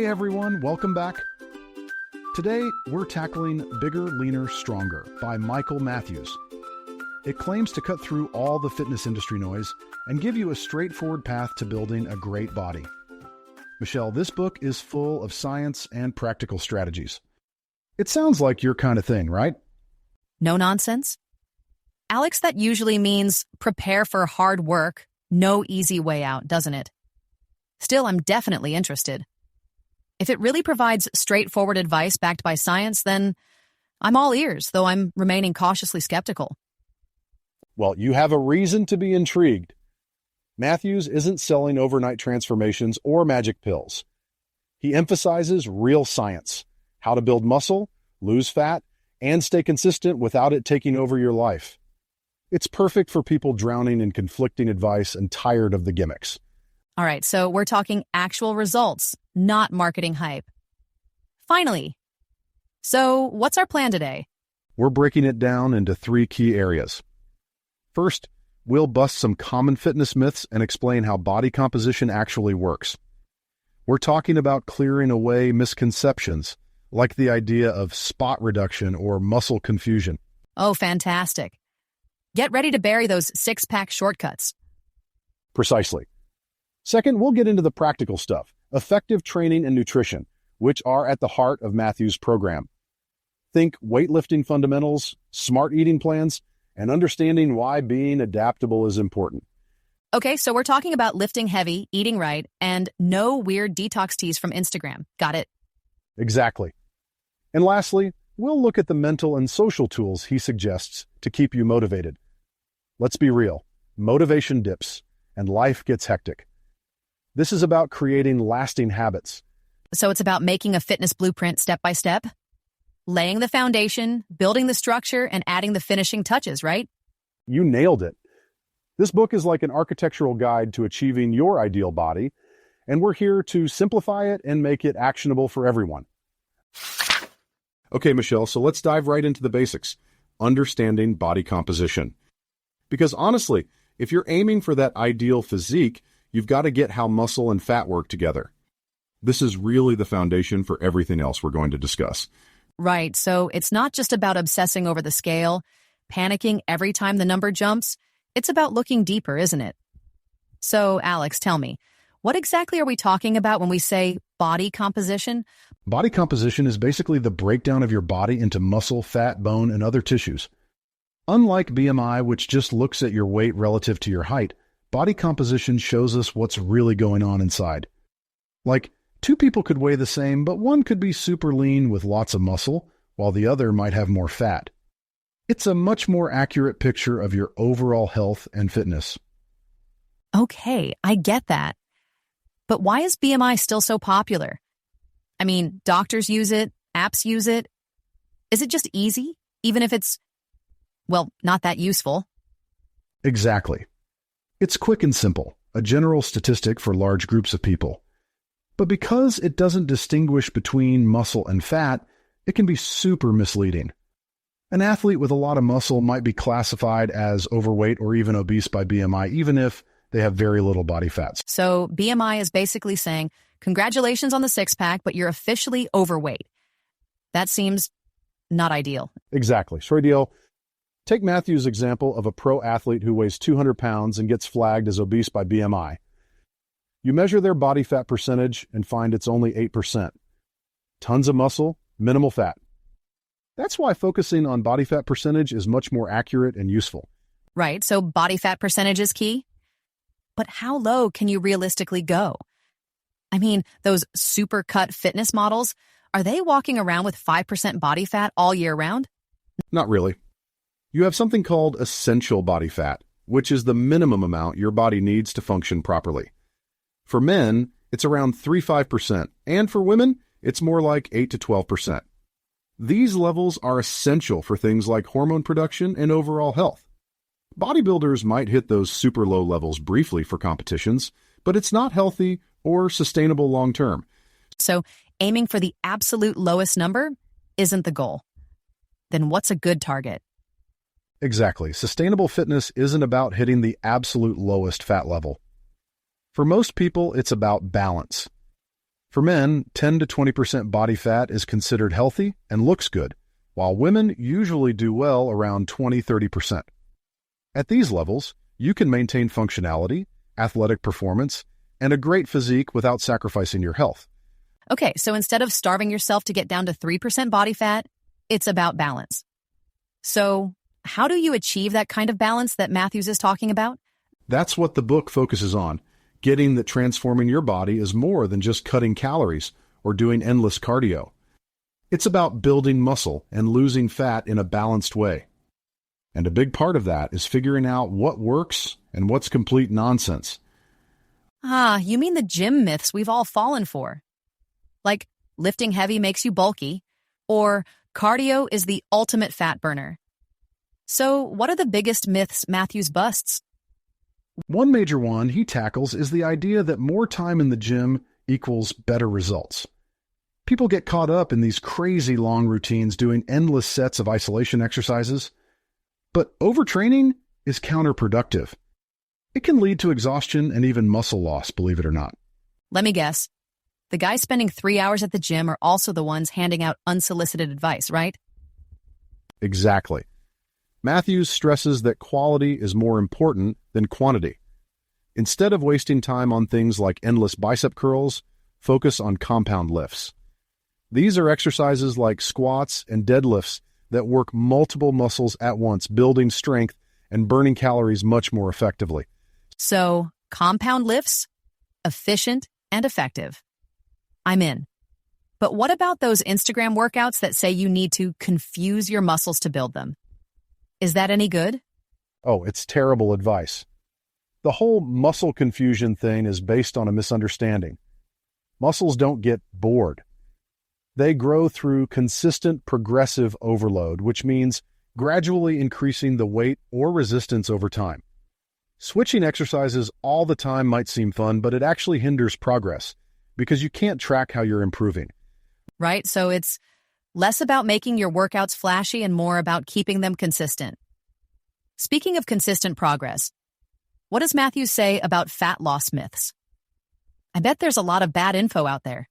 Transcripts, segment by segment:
Hey everyone, welcome back. Today, we're tackling Bigger, Leaner, Stronger by Michael Matthews. It claims to cut through all the fitness industry noise and give you a straightforward path to building a great body. Michelle, this book is full of science and practical strategies. It sounds like your kind of thing, right? No nonsense? Alex, that usually means prepare for hard work, no easy way out, doesn't it? Still, I'm definitely interested. If it really provides straightforward advice backed by science, then I'm all ears, though I'm remaining cautiously skeptical. Well, you have a reason to be intrigued. Matthews isn't selling overnight transformations or magic pills. He emphasizes real science, how to build muscle, lose fat, and stay consistent without it taking over your life. It's perfect for people drowning in conflicting advice and tired of the gimmicks. All right, so we're talking actual results, not marketing hype. Finally. So, what's our plan today? We're breaking it down into 3 key areas. First, we'll bust some common fitness myths and explain how body composition actually works. We're talking about clearing away misconceptions, like the idea of spot reduction or muscle confusion. Oh, fantastic. Get ready to bury those six-pack shortcuts. Precisely. Second, we'll get into the practical stuff, effective training and nutrition, which are at the heart of Matthew's program. Think weightlifting fundamentals, smart eating plans, and understanding why being adaptable is important. Okay, so we're talking about lifting heavy, eating right, and no weird detox teas from Instagram. Got it? Exactly. And lastly, we'll look at the mental and social tools he suggests to keep you motivated. Let's be real, motivation dips, and life gets hectic. This is about creating lasting habits. So it's about making a fitness blueprint step by step? Laying the foundation, building the structure, and adding the finishing touches, right? You nailed it. This book is like an architectural guide to achieving your ideal body, and we're here to simplify it and make it actionable for everyone. Okay, Michelle, so let's dive right into the basics. Understanding body composition. Because honestly, if you're aiming for that ideal physique, you've got to get how muscle and fat work together. This is really the foundation for everything else we're going to discuss. Right, so it's not just about obsessing over the scale, panicking every time the number jumps. It's about looking deeper, isn't it? So, Alex, tell me, what exactly are we talking about when we say body composition? Body composition is basically the breakdown of your body into muscle, fat, bone, and other tissues. Unlike BMI, which just looks at your weight relative to your height, body composition shows us what's really going on inside. Like, 2 people could weigh the same, but one could be super lean with lots of muscle, while the other might have more fat. It's a much more accurate picture of your overall health and fitness. Okay, I get that. But why is BMI still so popular? I mean, doctors use it, apps use it. Is it just easy, even if it's, well, not that useful? Exactly. It's quick and simple, a general statistic for large groups of people. But because it doesn't distinguish between muscle and fat, it can be super misleading. An athlete with a lot of muscle might be classified as overweight or even obese by BMI, even if they have very little body fats. So BMI is basically saying, congratulations on the six-pack, but you're officially overweight. That seems not ideal. Exactly. Short deal. Take Matthew's example of a pro athlete who weighs 200 pounds and gets flagged as obese by BMI. You measure their body fat percentage and find it's only 8%. Tons of muscle, minimal fat. That's why focusing on body fat percentage is much more accurate and useful. Right, so body fat percentage is key? But how low can you realistically go? I mean, those super cut fitness models, are they walking around with 5% body fat all year round? Not really. You have something called essential body fat, which is the minimum amount your body needs to function properly. For men, it's around 3-5%, and for women, it's more like 8 to 12%. These levels are essential for things like hormone production and overall health. Bodybuilders might hit those super low levels briefly for competitions, but it's not healthy or sustainable long-term. So aiming for the absolute lowest number isn't the goal. Then what's a good target? Exactly. Sustainable fitness isn't about hitting the absolute lowest fat level. For most people, it's about balance. For men, 10 to 20% body fat is considered healthy and looks good, while women usually do well around 20-30%. At these levels, you can maintain functionality, athletic performance, and a great physique without sacrificing your health. Okay, so instead of starving yourself to get down to 3% body fat, it's about balance. So, how do you achieve that kind of balance that Matthews is talking about? That's what the book focuses on, getting that transforming your body is more than just cutting calories or doing endless cardio. It's about building muscle and losing fat in a balanced way. And a big part of that is figuring out what works and what's complete nonsense. Ah, you mean the gym myths we've all fallen for. Like, lifting heavy makes you bulky, or cardio is the ultimate fat burner. So, what are the biggest myths Matthews busts? One major one he tackles is the idea that more time in the gym equals better results. People get caught up in these crazy long routines doing endless sets of isolation exercises, but overtraining is counterproductive. It can lead to exhaustion and even muscle loss, believe it or not. Let me guess. The guys spending 3 hours at the gym are also the ones handing out unsolicited advice, right? Exactly. Matthews stresses that quality is more important than quantity. Instead of wasting time on things like endless bicep curls, focus on compound lifts. These are exercises like squats and deadlifts that work multiple muscles at once, building strength and burning calories much more effectively. So, compound lifts, efficient and effective. I'm in. But what about those Instagram workouts that say you need to confuse your muscles to build them? Is that any good? Oh, it's terrible advice. The whole muscle confusion thing is based on a misunderstanding. Muscles don't get bored. They grow through consistent progressive overload, which means gradually increasing the weight or resistance over time. Switching exercises all the time might seem fun, but it actually hinders progress because you can't track how you're improving. Right, so it's less about making your workouts flashy and more about keeping them consistent. Speaking of consistent progress, what does Matthews say about fat loss myths? I bet there's a lot of bad info out there.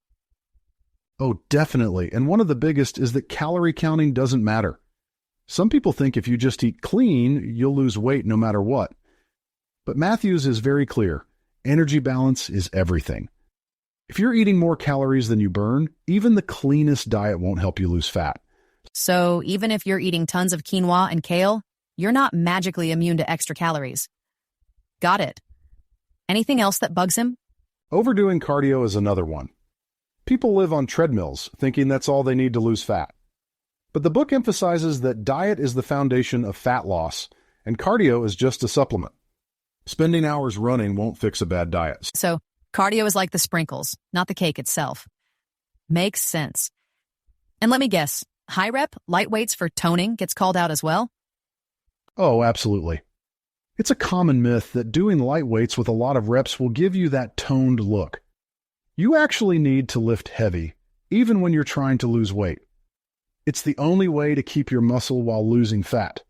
Oh, definitely. And one of the biggest is that calorie counting doesn't matter. Some people think if you just eat clean, you'll lose weight no matter what. But Matthews is very clear. Energy balance is everything. If you're eating more calories than you burn, even the cleanest diet won't help you lose fat. So even if you're eating tons of quinoa and kale, you're not magically immune to extra calories. Got it. Anything else that bugs him? Overdoing cardio is another one. People live on treadmills, thinking that's all they need to lose fat. But the book emphasizes that diet is the foundation of fat loss, and cardio is just a supplement. Spending hours running won't fix a bad diet. So cardio is like the sprinkles, not the cake itself. Makes sense. And let me guess, high rep, light weights for toning gets called out as well? Oh, absolutely. It's a common myth that doing light weights with a lot of reps will give you that toned look. You actually need to lift heavy, even when you're trying to lose weight. It's the only way to keep your muscle while losing fat.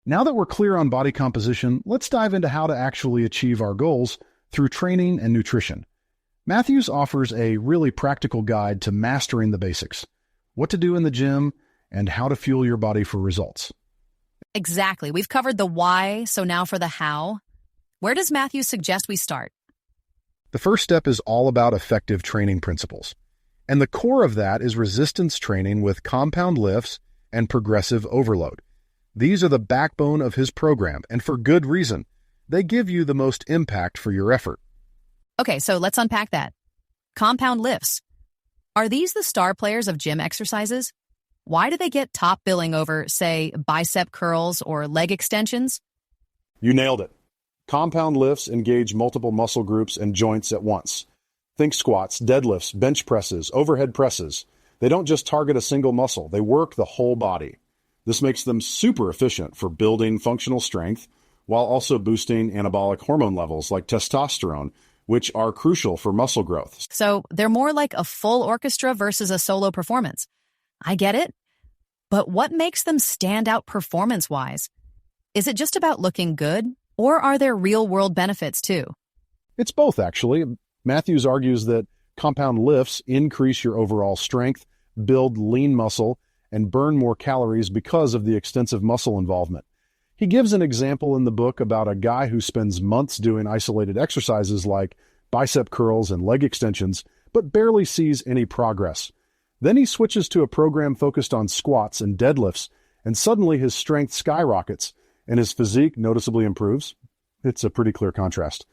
Now that we're clear on body composition, let's dive into how to actually achieve our goals through training and nutrition. Matthews offers a really practical guide to mastering the basics, what to do in the gym, and how to fuel your body for results. Exactly. We've covered the why, so now for the how. Where does Matthews suggest we start? The first step is all about effective training principles. And the core of that is resistance training with compound lifts and progressive overload. These are the backbone of his program, and for good reason. They give you the most impact for your effort. Okay, so let's unpack that. Compound lifts. Are these the star players of gym exercises? Why do they get top billing over, say, bicep curls or leg extensions? You nailed it. Compound lifts engage multiple muscle groups and joints at once. Think squats, deadlifts, bench presses, overhead presses. They don't just target a single muscle, they work the whole body. This makes them super efficient for building functional strength while also boosting anabolic hormone levels like testosterone, which are crucial for muscle growth. So they're more like a full orchestra versus a solo performance. I get it. But what makes them stand out performance-wise? Is it just about looking good? Or are there real-world benefits, too? It's both, actually. Matthews argues that Compound lifts increase your overall strength, build lean muscle, and burn more calories because of the extensive muscle involvement. He gives an example in the book about a guy who spends months doing isolated exercises like bicep curls and leg extensions, but barely sees any progress. Then he switches to a program focused on squats and deadlifts, and suddenly his strength skyrockets, and his physique noticeably improves. It's a pretty clear contrast.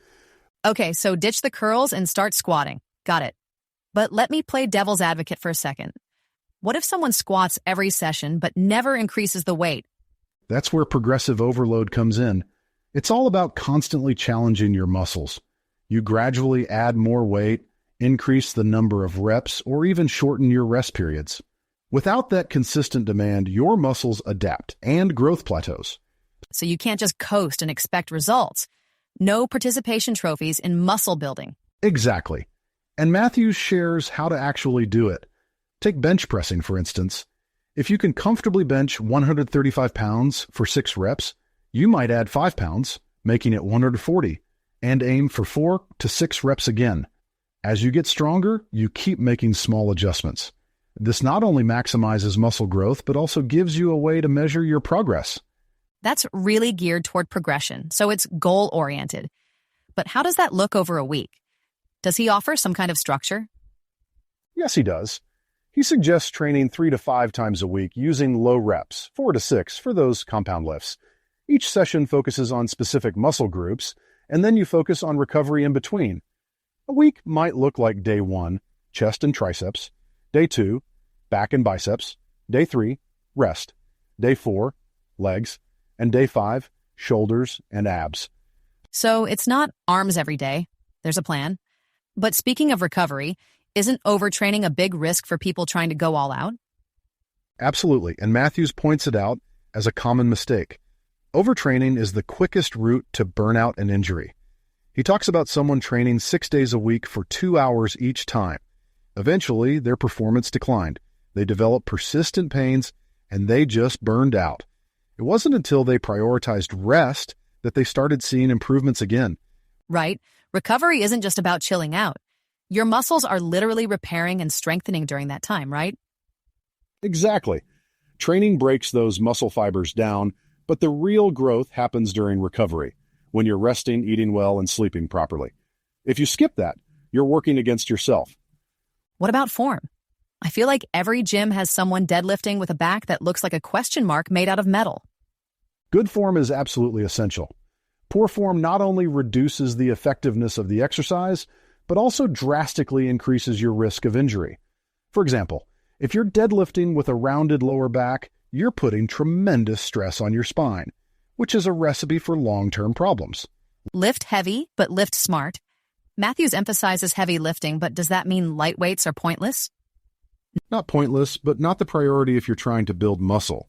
Okay, so ditch the curls and start squatting. Got it. But let me play devil's advocate for a second. What if someone squats every session but never increases the weight? That's where progressive overload comes in. It's all about constantly challenging your muscles. You gradually add more weight, increase the number of reps, or even shorten your rest periods. Without that consistent demand, your muscles adapt and growth plateaus. So you can't just coast and expect results. No participation trophies in muscle building. Exactly. And Matthews shares how to actually do it. Take bench pressing, for instance. If you can comfortably bench 135 pounds for 6 reps, you might add 5 pounds, making it 140, and aim for 4 to 6 reps again. As you get stronger, you keep making small adjustments. This not only maximizes muscle growth, but also gives you a way to measure your progress. That's really geared toward progression, so it's goal-oriented. But how does that look over a week? Does he offer some kind of structure? Yes, he does. He suggests training 3 to 5 times a week using low reps, 4 to 6 for those compound lifts. Each session focuses on specific muscle groups, and then you focus on recovery in between. A week might look like day 1, chest and triceps, day 2, back and biceps, day 3, rest, day 4, legs, and day 5, shoulders and abs. So it's not arms every day. There's a plan. But speaking of recovery, isn't overtraining a big risk for people trying to go all out? Absolutely, and Matthews points it out as a common mistake. Overtraining is the quickest route to burnout and injury. He talks about someone training 6 days a week for 2 hours each time. Eventually, their performance declined. They developed persistent pains, and they just burned out. It wasn't until they prioritized rest that they started seeing improvements again. Right. Recovery isn't just about chilling out. Your muscles are literally repairing and strengthening during that time, right? Exactly. Training breaks those muscle fibers down, but the real growth happens during recovery, when you're resting, eating well, and sleeping properly. If you skip that, you're working against yourself. What about form? I feel like every gym has someone deadlifting with a back that looks like a question mark made out of metal. Good form is absolutely essential. Poor form not only reduces the effectiveness of the exercise, but also drastically increases your risk of injury. For example, if you're deadlifting with a rounded lower back, you're putting tremendous stress on your spine, which is a recipe for long-term problems. Lift heavy, but lift smart. Matthews emphasizes heavy lifting, but does that mean light weights are pointless? Not pointless, but not the priority if you're trying to build muscle.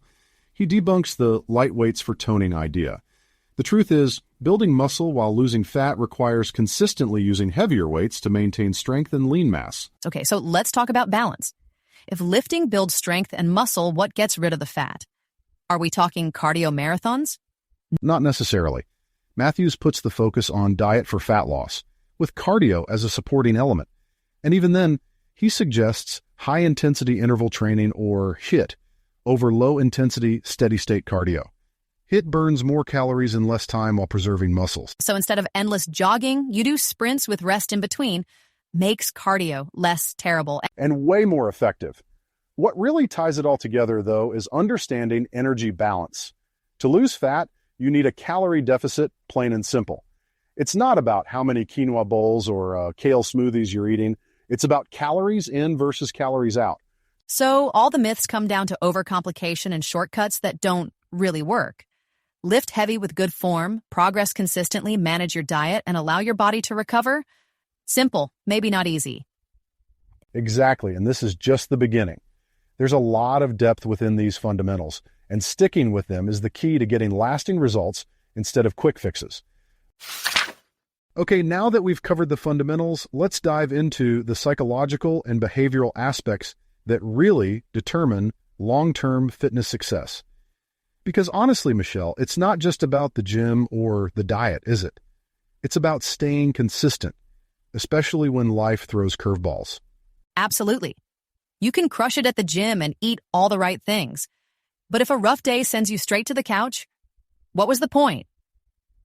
He debunks the light weights for toning idea. The truth is, building muscle while losing fat requires consistently using heavier weights to maintain strength and lean mass. Okay, so let's talk about balance. If lifting builds strength and muscle, what gets rid of the fat? Are we talking cardio marathons? Not necessarily. Matthews puts the focus on diet for fat loss, with cardio as a supporting element. And even then, he suggests high-intensity interval training, or HIIT, over low-intensity steady-state cardio. HIIT burns more calories in less time while preserving muscles. So instead of endless jogging, you do sprints with rest in between. Makes cardio less terrible. And way more effective. What really ties it all together, though, is understanding energy balance. To lose fat, you need a calorie deficit, plain and simple. It's not about how many quinoa bowls or kale smoothies you're eating. It's about calories in versus calories out. So all the myths come down to overcomplication and shortcuts that don't really work. Lift heavy with good form, progress consistently, manage your diet, and allow your body to recover. Simple, maybe not easy. Exactly, and this is just the beginning. There's a lot of depth within these fundamentals, and sticking with them is the key to getting lasting results instead of quick fixes. Okay, now that we've covered the fundamentals, let's dive into the psychological and behavioral aspects that really determine long-term fitness success. Because honestly, Michelle, it's not just about the gym or the diet, is it? It's about staying consistent. especially when life throws curveballs. Absolutely. You can crush it at the gym and eat all the right things. But if a rough day sends you straight to the couch, what was the point?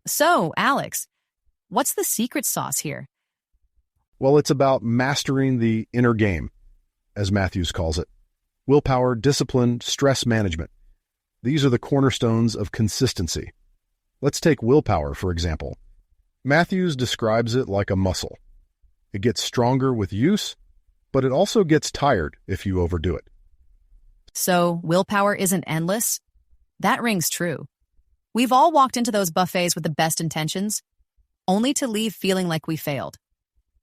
So, Alex, what's the secret sauce here? Well, it's about mastering the inner game, as Matthews calls it. Willpower, discipline, stress management. These are the cornerstones of consistency. Let's take willpower, for example. Matthews describes it like a muscle. It gets stronger with use, but it also gets tired if you overdo it. So, willpower isn't endless? That rings true. We've all walked into those buffets with the best intentions, only to leave feeling like we failed.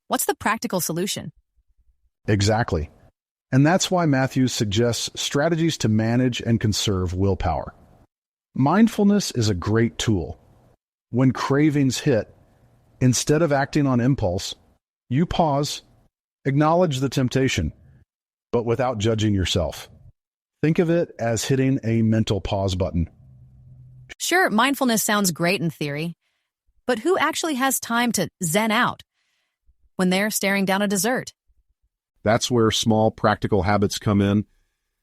What's the practical solution? Exactly. And that's why Matthews suggests strategies to manage and conserve willpower. Mindfulness is a great tool. When cravings hit, instead of acting on impulse, you pause, acknowledge the temptation, but without judging yourself. Think of it as hitting a mental pause button. Sure, mindfulness sounds great in theory, but who actually has time to zen out when they're staring down a dessert? That's where small practical habits come in.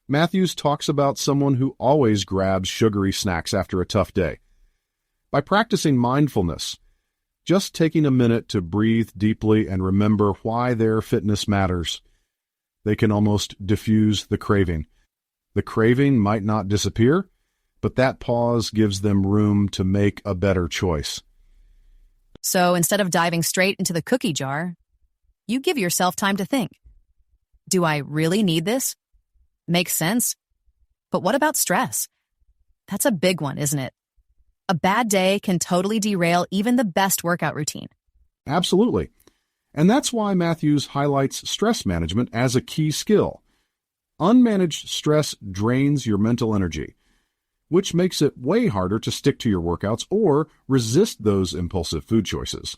Matthews talks about someone who always grabs sugary snacks after a tough day. By practicing mindfulness, just taking a minute to breathe deeply and remember why their fitness matters, they can almost diffuse the craving. The craving might not disappear, but that pause gives them room to make a better choice. So instead of diving straight into the cookie jar, you give yourself time to think. Do I really need this? Makes sense. But what about stress? That's a big one, isn't it? A bad day can totally derail even the best workout routine. Absolutely. And that's why Matthews highlights stress management as a key skill. Unmanaged stress drains your mental energy, which makes it way harder to stick to your workouts or resist those impulsive food choices.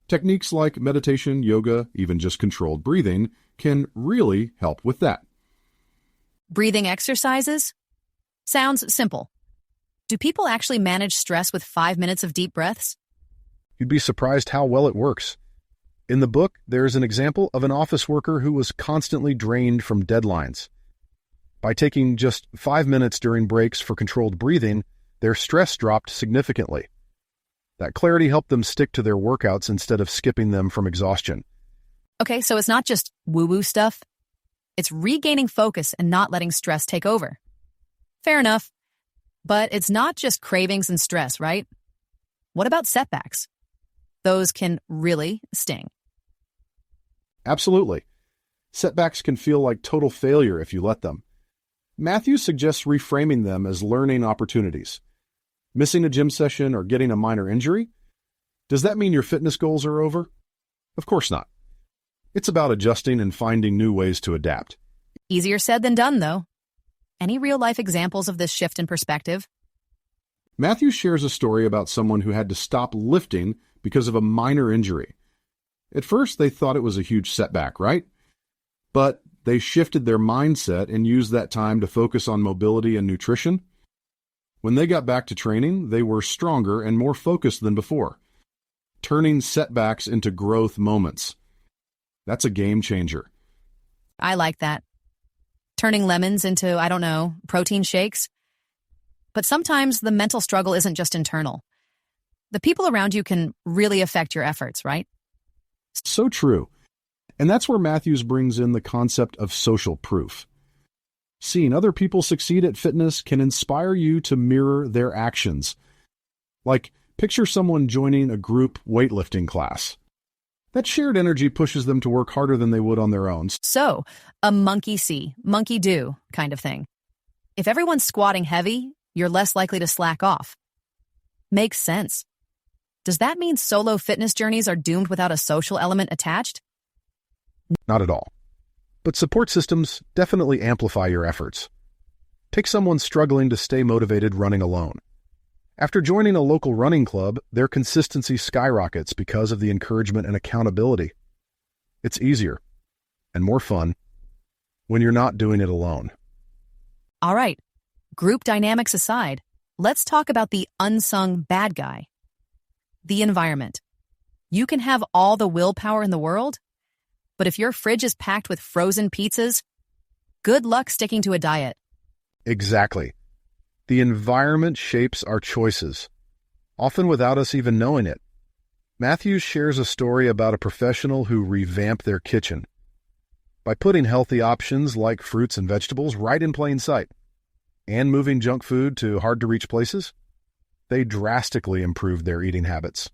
Techniques like meditation, yoga, even just controlled breathing can really help with that. Breathing exercises? Sounds simple. Do people actually manage stress with 5 minutes of deep breaths? You'd be surprised how well it works. In the book, there's an example of an office worker who was constantly drained from deadlines. By taking just 5 minutes during breaks for controlled breathing, their stress dropped significantly. That clarity helped them stick to their workouts instead of skipping them from exhaustion. Okay, so it's not just woo-woo stuff. It's regaining focus and not letting stress take over. Fair enough. But it's not just cravings and stress, right? What about setbacks? Those can really sting. Absolutely. Setbacks can feel like total failure if you let them. Matthews suggests reframing them as learning opportunities. Missing a gym session or getting a minor injury? Does that mean your fitness goals are over? Of course not. It's about adjusting and finding new ways to adapt. Easier said than done, though. Any real-life examples of this shift in perspective? Matthews shares a story about someone who had to stop lifting because of a minor injury. At first, they thought it was a huge setback, right? But they shifted their mindset and used that time to focus on mobility and nutrition. When they got back to training, they were stronger and more focused than before, turning setbacks into growth moments. That's a game changer. I like that. Turning lemons into, I don't know, protein shakes. But sometimes the mental struggle isn't just internal. The people around you can really affect your efforts, right? So true. And that's where Matthews brings in the concept of social proof. Seeing other people succeed at fitness can inspire you to mirror their actions. Like, picture someone joining a group weightlifting class. That shared energy pushes them to work harder than they would on their own. So, a monkey see, monkey do kind of thing. If everyone's squatting heavy, you're less likely to slack off. Makes sense. Does that mean solo fitness journeys are doomed without a social element attached? Not at all. But support systems definitely amplify your efforts. Take someone struggling to stay motivated running alone. After joining a local running club, their consistency skyrockets because of the encouragement and accountability. It's easier and more fun when you're not doing it alone. All right, group dynamics aside, let's talk about the unsung bad guy. The environment. You can have all the willpower in the world, but if your fridge is packed with frozen pizzas, good luck sticking to a diet. Exactly. The environment shapes our choices, often without us even knowing it. Matthews shares a story about a professional who revamped their kitchen by putting healthy options like fruits and vegetables right in plain sight and moving junk food to hard-to-reach places. They drastically improved their eating habits.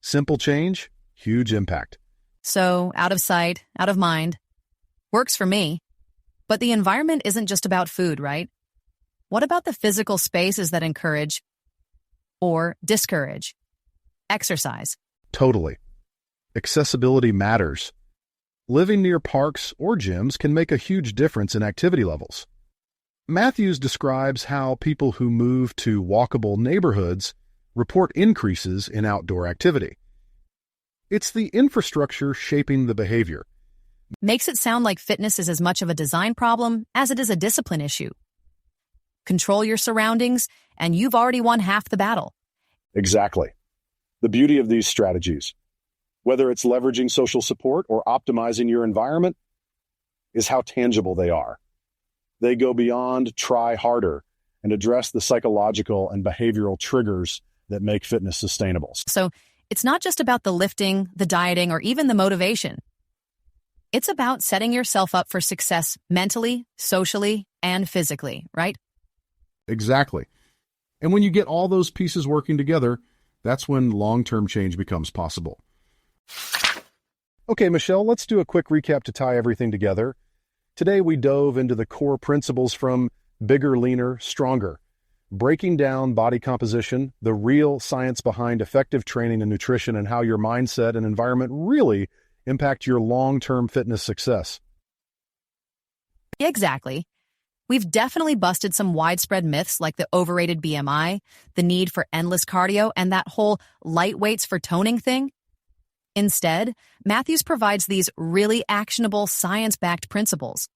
Simple change, huge impact. So, out of sight, out of mind. Works for me. But the environment isn't just about food, right? What about the physical spaces that encourage or discourage exercise? Totally. Accessibility matters. Living near parks or gyms can make a huge difference in activity levels. Matthews describes how people who move to walkable neighborhoods report increases in outdoor activity. It's the infrastructure shaping the behavior. Makes it sound like fitness is as much of a design problem as it is a discipline issue. Control your surroundings, and you've already won half the battle. Exactly. The beauty of these strategies, whether it's leveraging social support or optimizing your environment, is how tangible they are. They go beyond try harder and address the psychological and behavioral triggers that make fitness sustainable. So it's not just about the lifting, the dieting, or even the motivation. It's about setting yourself up for success mentally, socially, and physically, right? Exactly. And when you get all those pieces working together, that's when long-term change becomes possible. Okay, Michelle, let's do a quick recap to tie everything together. Today, we dove into the core principles from Bigger, Leaner, Stronger, breaking down body composition, the real science behind effective training and nutrition, and how your mindset and environment really impact your long-term fitness success. Exactly. We've definitely busted some widespread myths like the overrated BMI, the need for endless cardio, and that whole light weights for toning thing. Instead, Matthews provides these really actionable science-backed principles.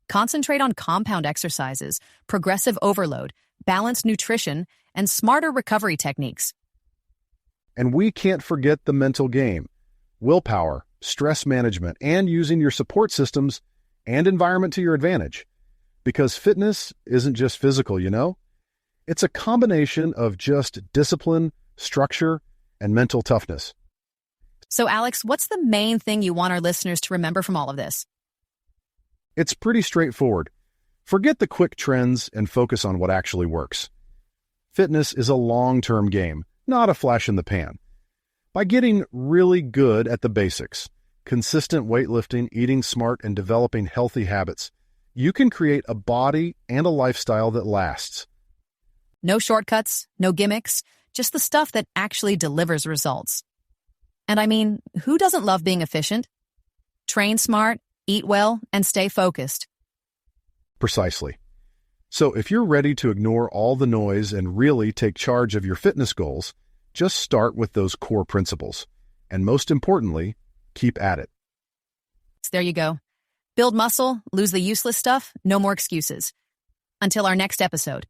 Concentrate on compound exercises, progressive overload, balanced nutrition, and smarter recovery techniques. And we can't forget the mental game, willpower, stress management, and using your support systems and environment to your advantage. Because fitness isn't just physical, you know? It's a combination of just discipline, structure, and mental toughness. So, Alex, what's the main thing you want our listeners to remember from all of this? It's pretty straightforward. Forget the quick trends and focus on what actually works. Fitness is a long-term game, not a flash in the pan. By getting really good at the basics, consistent weightlifting, eating smart, and developing healthy habits, you can create a body and a lifestyle that lasts. No shortcuts, no gimmicks, just the stuff that actually delivers results. And I mean, who doesn't love being efficient? Train smart, eat well, and stay focused. Precisely. So if you're ready to ignore all the noise and really take charge of your fitness goals, just start with those core principles. And most importantly, keep at it. There you go. Build muscle, lose the useless stuff, no more excuses. Until our next episode.